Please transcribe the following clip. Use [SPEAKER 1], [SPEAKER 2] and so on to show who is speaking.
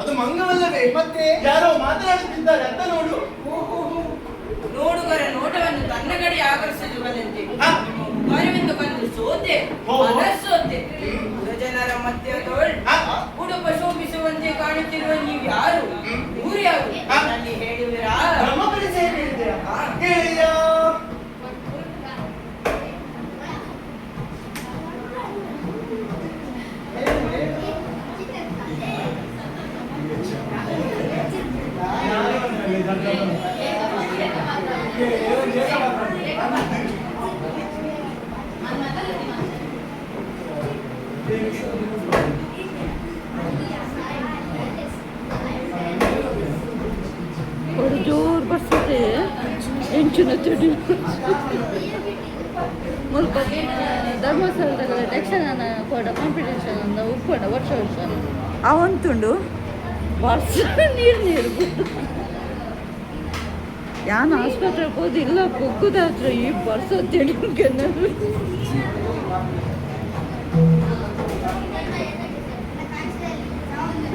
[SPEAKER 1] ಅದು ಮಂಗವಲ್ಲವೇ?
[SPEAKER 2] ಮತ್ತೆ
[SPEAKER 1] ಯಾರೋ ಮಾತನಾಡುತ್ತಿದ್ದಾರೆ ಅಂತ ನೋಡು.
[SPEAKER 3] ನೋಡುಗರ ನೋಟವನ್ನು ತನ್ನ ಕಡೆ ಆಕರ್ಷಿಸುವುದಂತೆ
[SPEAKER 1] ಹಾ.
[SPEAKER 3] ಮರವೆಂದು ಬಂದು ಸೋತೆ ಮನಸ್ಸೋತೆ ಜನರ ಮಧ್ಯೆ ಉಡುಪ ಶೋಭಿಸುವಂತೆ ಕಾಣುತ್ತಿರುವ ನೀವು ಯಾರು? ಊರು ಯಾರು? ಅಲ್ಲಿ ಹೇಳುವಿರಾ?
[SPEAKER 1] ಬ್ರಹ್ಮಪುರಿ ಸೇರಿ ಹೇಳಿದ್ದೀರಾ? ಹೇಳಿಯ
[SPEAKER 4] ஒரு ஜோர் ಬರ್ತದೆ ಎಂಚಿನ ತುಡಿ ಮುಲ್ಪ ಧರ್ಮಸ್ಥಳದ ಯಕ್ಷಗಾನ ಕೂಡ ಕಾಂಪಿಟೇಷನ್ ಅಂತ ಉಪ್ಪಂಡ ವರ್ಷ ಅವಂತುಂಡು ವರ್ಷ ನೀರು ಯಾನು ಆಸ್ಪತ್ರೆಗೆ ಹೋದಿಲ್ಲ ಪೊಕ್ಕುದಾತ್ರ ಈ ವರ್ಷ ತಿಳಿಕೆ